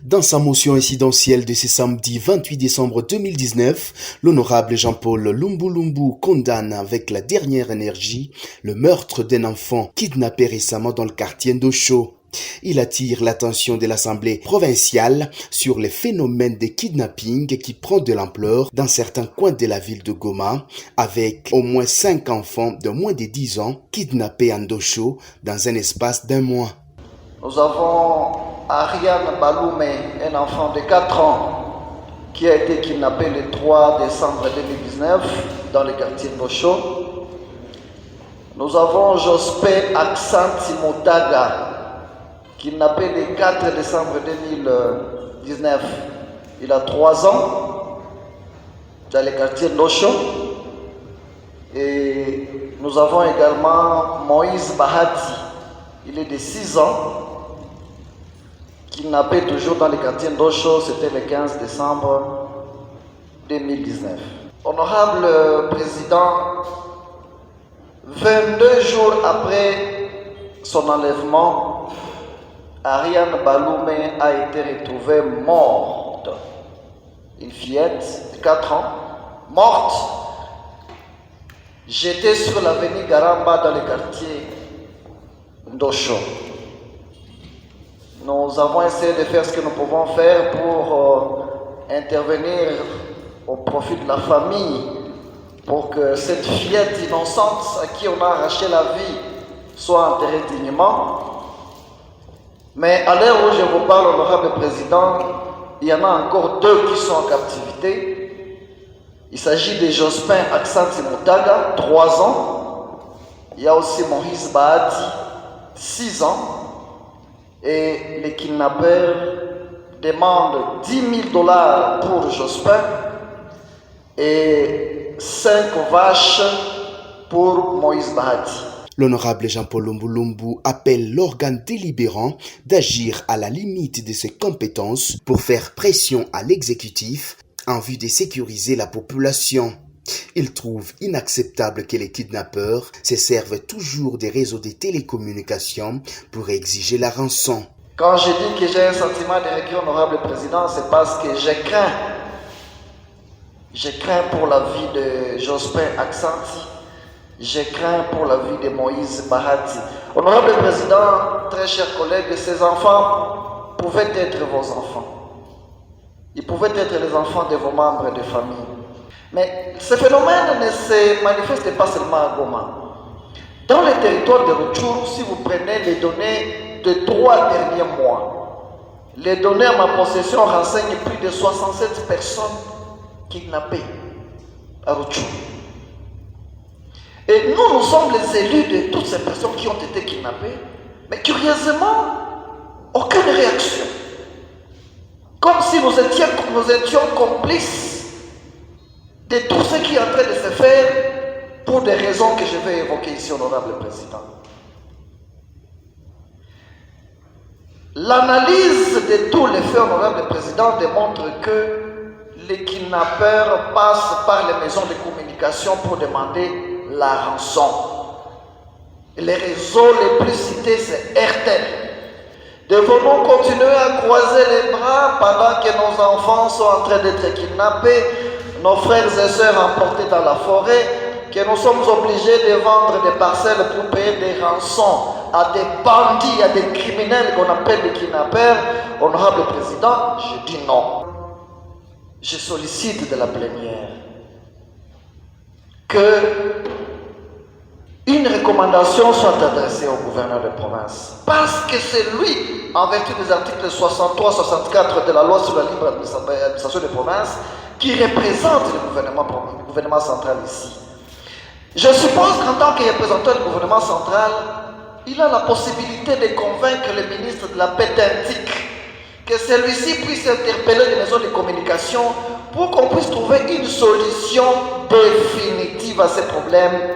Dans sa motion incidentielle de ce samedi 28 décembre 2019, l'honorable Jean-Paul Lumbu Lumbu condamne avec la dernière énergie le meurtre d'un enfant kidnappé récemment dans le quartier Ndosho. Il attire l'attention de l'Assemblée provinciale sur les phénomènes de kidnapping qui prend de l'ampleur dans certains coins de la ville de Goma, avec au moins 5 enfants de moins de 10 ans kidnappés à Ndosho dans un espace d'1 mois. Nous avons Ariane Baloume, un enfant de 4 ans, qui a été kidnappé le 3 décembre 2019 dans le quartier Ndosho. Nous avons Jospé Aksanti Motaga, kidnappé le 4 décembre 2019. Il a 3 ans dans le quartier Ndosho. Et nous avons également Moïse Bahati, il est de 6 ans, kidnappé toujours dans le quartier Ndosho, c'était le 15 décembre 2019. Honorable Président, 22 jours après son enlèvement, Ariane Baloume a été retrouvée morte. Une fillette de 4 ans, morte, jetée sur l'avenue Garamba dans le quartier Ndosho. Nous avons essayé de faire ce que nous pouvons faire pour intervenir au profit de la famille, pour que cette fillette innocente à qui on a arraché la vie soit enterrée dignement. Mais à l'heure où je vous parle, honorable Président, il y en a encore 2 qui sont en captivité. Il s'agit de Jospin Aksanti Motaga, 3 ans. Il y a aussi Moïse Bahati, 6 ans. Et les kidnappeurs demandent $10 000 pour Jospin et 5 vaches pour Moïse Bahati. L'honorable Jean-Paul Lumbu Lumbu appelle l'organe délibérant d'agir à la limite de ses compétences pour faire pression à l'exécutif en vue de sécuriser la population. Il trouve inacceptable que les kidnappeurs se servent toujours des réseaux de télécommunications pour exiger la rançon. Quand je dis que j'ai un sentiment de regret, honorable Président, c'est parce que je crains pour la vie de Jospin Aksanti, je crains pour la vie de Moïse Bahati. Honorable Président, très chers collègues, ces enfants pouvaient être vos enfants. Ils pouvaient être les enfants de vos membres de famille. Mais ce phénomène ne se manifeste pas seulement à Goma. Dans le territoire de Rutshuru, si vous prenez les données de 3 derniers mois, les données à ma possession renseignent plus de 67 personnes kidnappées à Rutshuru. Et nous sommes les élus de toutes ces personnes qui ont été kidnappées, mais curieusement, aucune réaction. Comme si nous étions complices de tout ce qui est en train de se faire pour des raisons que je vais évoquer ici, honorable Président. L'analyse de tous les faits, honorable Président, démontre que les kidnappeurs passent par les maisons de communication pour demander la rançon. Les réseaux les plus cités, c'est RTL. Devons-nous continuer à croiser les bras pendant que nos enfants sont en train d'être kidnappés, nos frères et sœurs emportés dans la forêt, que nous sommes obligés de vendre des parcelles pour payer des rançons à des bandits, à des criminels qu'on appelle des kidnappeurs? Honorable Président, je dis non. Je sollicite de la plénière que une recommandation soit adressée au gouverneur de province, parce que c'est lui, en vertu des articles 63-64 de la loi sur la libre administration des provinces, qui représente le gouvernement central ici. Je suppose qu'en tant que représentant du gouvernement central, il a la possibilité de convaincre le ministre de la paix interne que celui-ci puisse interpeller les maisons de communication pour qu'on puisse trouver une solution définitive à ces problèmes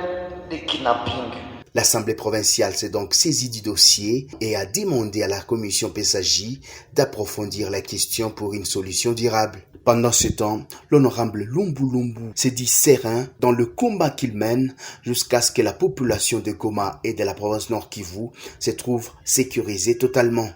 de kidnapping. L'Assemblée provinciale s'est donc saisie du dossier et a demandé à la commission PESAGI d'approfondir la question pour une solution durable. Pendant ce temps, l'honorable Lumbu Lumbu s'est dit serein dans le combat qu'il mène jusqu'à ce que la population de Goma et de la province Nord Kivu se trouve sécurisée totalement.